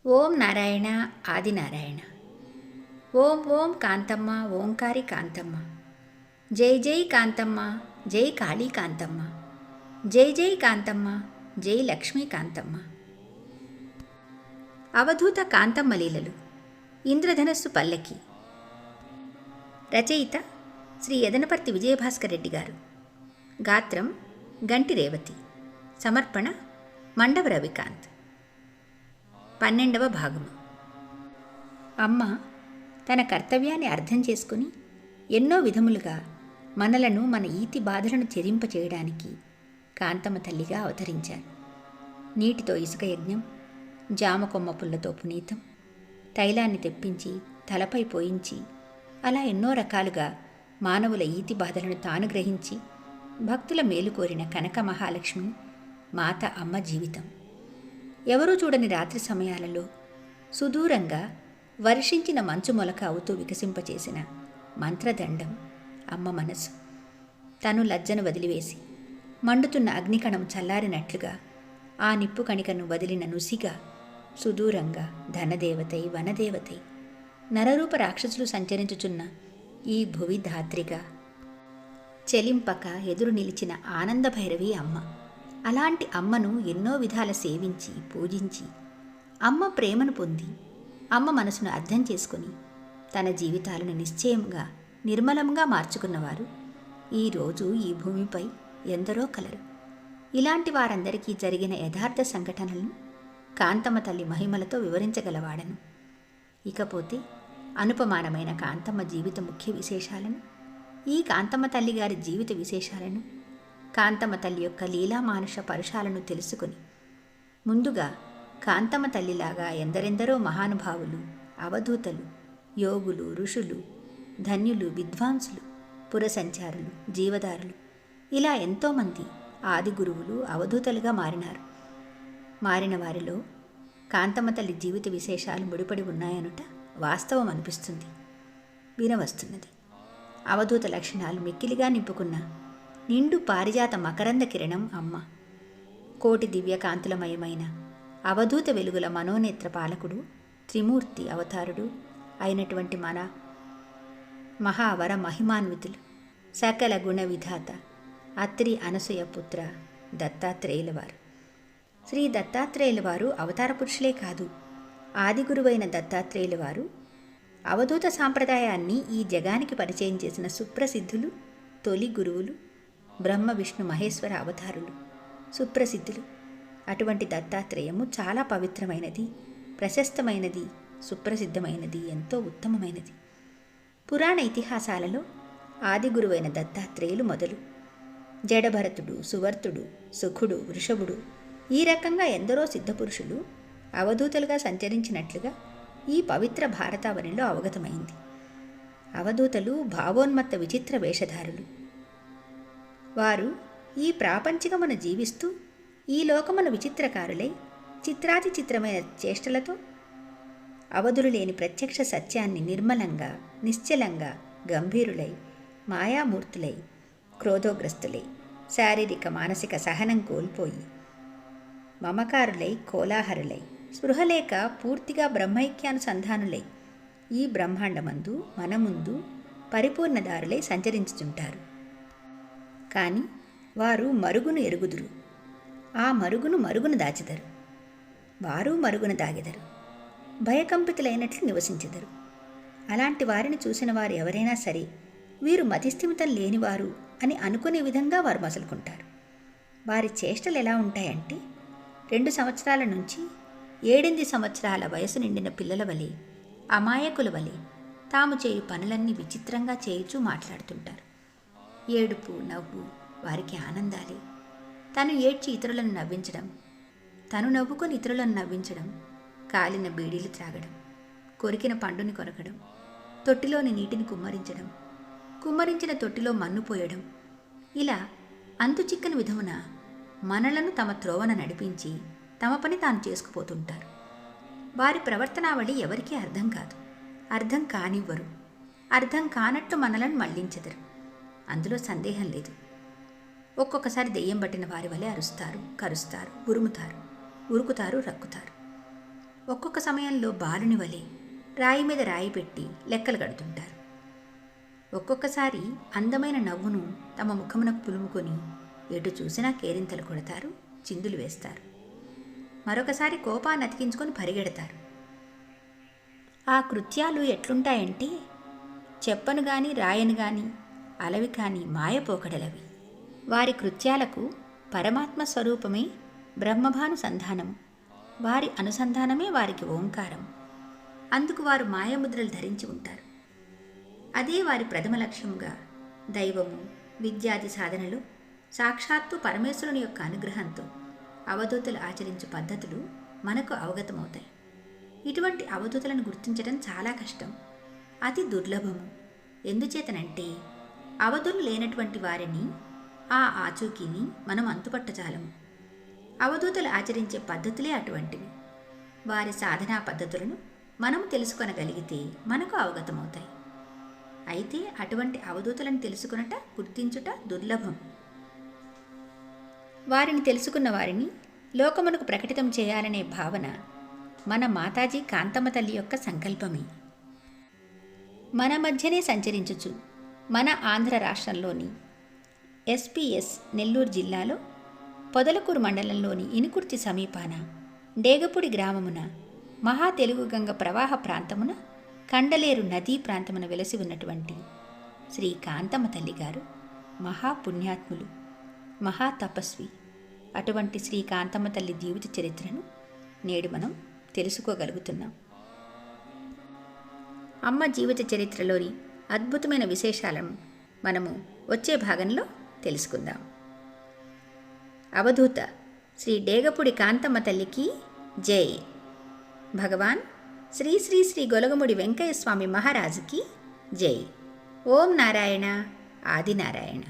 ఓం నారాయణ ఆదినారాయణ. ఓం ఓం కాంతమ్మ ఓంకారి కాంతమ్మ. జై జై కాంతమ్మ, జై కాళీ కాంతమ్మ, జై జై కాంతమ్మ, జై లక్ష్మీ కాంతమ్మ. అవధూత కాంతమ్మ లీలలు. ఇంద్రధనస్సు పల్లకి. రచయిత శ్రీ యదనపర్తి విజయభాస్కర్ రెడ్డి గారు. గాత్రం గంటి రేవతి. సమర్పణ మండవ రవికాంత్. 12వ భాగము. అమ్మ తన కర్తవ్యాన్ని అర్థం చేసుకుని ఎన్నో విధములుగా మనలను మన ఈతి బాధలను చెరింపచేయడానికి కాంతమ్మ తల్లిగా అవతరించారు. నీటితో ఇసుక యజ్ఞం, జామ కొమ్మ పుల్లతో పునీతం, తైలాన్ని తెప్పించి తలపై పోయించి, అలా ఎన్నో రకాలుగా మానవుల ఈతి బాధలను తాను గ్రహించి భక్తుల మేలు కోరిన కనక మహాలక్ష్మి మాత అమ్మ జీవితం. ఎవరూ చూడని రాత్రి సమయాలలో సుదూరంగా వర్షించిన మంచు మొలక అవుతూ వికసింపచేసిన మంత్రదండం అమ్మ మనసు. తను లజ్జను వదిలివేసి మండుతున్న అగ్నికణం చల్లారినట్లుగా ఆ నిప్పు కణికను వదిలిన నుసిగా సుదూరంగా ధనదేవతై వనదేవతై నరరూప రాక్షసులు సంచరించుచున్న ఈ భువి ధాత్రిగా చెలింపక ఎదురు నిలిచిన ఆనందభైరవి అమ్మ. అలాంటి అమ్మను ఎన్నో విధాల సేవించి పూజించి అమ్మ ప్రేమను పొంది అమ్మ మనసును అర్థం చేసుకుని తన జీవితాలను నిశ్చయంగా నిర్మలంగా మార్చుకున్నవారు ఈరోజు ఈ భూమిపై ఎందరో కలరు. ఇలాంటి వారందరికీ జరిగిన యథార్థ సంఘటనలను కాంతమ్మ తల్లి మహిమలతో వివరించగలవాడను. ఇకపోతే అనుపమానమైన కాంతమ్మ జీవిత ముఖ్య విశేషాలను, ఈ కాంతమ్మ తల్లిగారి జీవిత విశేషాలను, కాంతమ్మ తల్లి యొక్క లీలామానుష పరుషాలను తెలుసుకుని ముందుగా కాంతమ్మ తల్లిలాగా ఎందరెందరో మహానుభావులు, అవధూతలు, యోగులు, ఋషులు, ధన్యులు, విద్వాంసులు, పురసంచారులు, జీవదారులు, ఇలా ఎంతోమంది ఆది గురువులు అవధూతలుగా మారినారు. మారిన వారిలో కాంతమ్మ తల్లి జీవిత విశేషాలు ముడిపడి ఉన్నాయనుట వాస్తవం అనిపిస్తుంది, వినవస్తున్నది. అవధూత లక్షణాలు మిక్కిలిగా నింపుకున్న నిండు పారిజాత మకరంద కిరణం అమ్మ. కోటి దివ్యకాంతులమయమైన అవధూత వెలుగుల మనోనేత్ర పాలకుడు, త్రిమూర్తి అవతారుడు అయినటువంటి మన మహావర మహిమాన్వితులు, సకల గుణ విధాత అత్రి అనసూయ పుత్ర దత్తాత్రేయుల వారు. శ్రీ దత్తాత్రేయుల వారు అవతార పురుషులే కాదు, ఆది గురువైన దత్తాత్రేయుల వారు అవధూత సాంప్రదాయాన్ని ఈ జగానికి పరిచయం చేసిన సుప్రసిద్ధులు, తొలి గురువులు, బ్రహ్మ విష్ణు మహేశ్వర అవతారులు, సుప్రసిద్ధులు. అటువంటి దత్తాత్రేయము చాలా పవిత్రమైనది, ప్రశస్తమైనది, సుప్రసిద్ధమైనది, ఎంతో ఉత్తమమైనది. పురాణ ఇతిహాసాలలో ఆది గురువైన దత్తాత్రేయులు మొదలు. జడభరతుడు, సువర్తుడు, సుఖుడు, వృషభుడు, ఈ రకంగా ఎందరో సిద్ధపురుషులు అవధూతలుగా సంచరించినట్లుగా ఈ పవిత్ర భారతావనిలో అవగతమైంది. అవధూతలు భావోన్మత్త విచిత్ర వేషధారులు. వారు ఈ ప్రాపంచికమును జీవిస్తూ ఈ లోకమును విచిత్రకారులై చిత్రాతి చిత్రమైన చేష్టలతో అవధులు లేని ప్రత్యక్ష సత్యాన్ని నిర్మలంగా, నిశ్చలంగా, గంభీరులై, మాయామూర్తులై, క్రోధోగ్రస్తులై, శారీరక మానసిక సహనం కోల్పోయి, మమకారులై, కోలాహరులై, స్పృహలేక పూర్తిగా బ్రహ్మైక్యానుసంధానులై ఈ బ్రహ్మాండమందు మన ముందు పరిపూర్ణదారులై సంచరించుతుంటారు. కానీ వారు మరుగును ఎరుగుదురు, ఆ మరుగును దాచెదరు. వారు మరుగున దాగెదరు, భయకంపితులైనట్లు నివసించెదరు. అలాంటి వారిని చూసిన వారు ఎవరైనా సరే వీరు మతిస్థిమితం లేనివారు అని అనుకునే విధంగా వారు మసులుకుంటారు. వారి చేష్టలు ఎలా ఉంటాయంటే 2 సంవత్సరాల నుంచి 7 సంవత్సరాల వయసు నిండిన పిల్లల వలె, అమాయకుల వలె తాము చేయు పనులన్నీ విచిత్రంగా చేయుచూ మాట్లాడుతుంటారు. ఏడుపు, నవ్వు వారికి ఆనందాలే. తను ఏడ్చి ఇతరులను నవ్వించడం, తను నవ్వుకొని ఇతరులను నవ్వించడం, కాలిన బీడీలు త్రాగడం, కొరికిన పండుని కొరకడం, తొట్టిలోని నీటిని కుమ్మరించడం, కుమ్మరించిన తొట్టిలో మన్ను పోయడం, ఇలా అంతుచిక్కని విధమున మనలను తమ త్రోవన నడిపించి తమ పని తాను చేసుకుపోతుంటారు. వారి ప్రవర్తనావళి ఎవరికీ అర్థం కాదు, అర్థం కానివ్వరు, అర్థం కానట్టు మనలను మళ్లించెదరు. అందులో సందేహం లేదు. ఒక్కొక్కసారి దెయ్యం పట్టిన వారి వలె అరుస్తారు, కరుస్తారు, ఉరుముతారు, ఉరుకుతారు, రక్కుతారు. ఒక్కొక్క సమయంలో బాలుని వలె రాయి మీద రాయి పెట్టి లెక్కలు కడుతుంటారు. ఒక్కొక్కసారి అందమైన నవ్వును తమ ముఖమునకు పులుముకొని ఎటు చూసినా కేరింతలు కొడతారు, చిందులు వేస్తారు. మరొకసారి కోపాన్ని అతికించుకొని పరిగెడతారు. ఆ కృత్యాలు ఎట్లుంటాయంటే చెప్పను గాని రాయను గాని అలవి కాని మాయపోకడలవి. వారి కృత్యాలకు పరమాత్మ స్వరూపమే బ్రహ్మభానుసంధానము, వారి అనుసంధానమే వారికి ఓంకారం. అందుకు వారు మాయముద్రలు ధరించి ఉంటారు. అదే వారి ప్రథమ లక్ష్యముగా దైవము, విద్యాది సాధనలు సాక్షాత్తు పరమేశ్వరుని యొక్క అనుగ్రహంతో అవధూతలు ఆచరించు పద్ధతులు మనకు అవగతమవుతాయి. ఇటువంటి అవధూతలను గుర్తించడం చాలా కష్టం, అతి దుర్లభము. ఎందుచేతనంటే అవధులు లేనటువంటి వారిని ఆ ఆచూకీని మనం అంతుపట్టజాలము. అవధూతలు ఆచరించే పద్ధతులే అటువంటివి. వారి సాధనా పద్ధతులను మనం తెలుసుకొనగలిగితే మనకు అవగతమవుతాయి. అయితే అటువంటి అవధూతలను తెలుసుకునట, గుర్తించుట దుర్లభం. వారిని తెలుసుకున్న వారిని లోకమునకు ప్రకటితం చేయాలనే భావన మన మాతాజీ కాంతమ్మ తల్లి యొక్క సంకల్పమే. మన మధ్యనే సంచరించుచు మన ఆంధ్ర రాష్ట్రంలోని ఎస్పీఎస్ నెల్లూరు జిల్లాలో పొదలకూరు మండలంలోని ఇనుకుర్తి సమీపాన డేగపూడి గ్రామమున మహా తెలుగు గంగ ప్రవాహ ప్రాంతమున కండలేరు నదీ ప్రాంతమున వెలసి ఉన్నటువంటి శ్రీ కాంతమ్మ తల్లి గారు మహాపుణ్యాత్ములు, మహాతపస్వి. అటువంటి శ్రీ కాంతమ్మ తల్లి జీవిత చరిత్రను నేడు మనం తెలుసుకోగలుగుతున్నాం. అమ్మ జీవిత చరిత్రలోని అద్భుతమైన విశేషాలను మనము వచ్చే భాగంలో తెలుసుకుందాం. అవధూత శ్రీ డేగపూడి కాంతమ్మ తల్లికి జై. భగవాన్ శ్రీ శ్రీ శ్రీ గొలగముడి వెంకయ్య స్వామి మహారాజుకి జై. ఓం నారాయణ ఆదినారాయణ.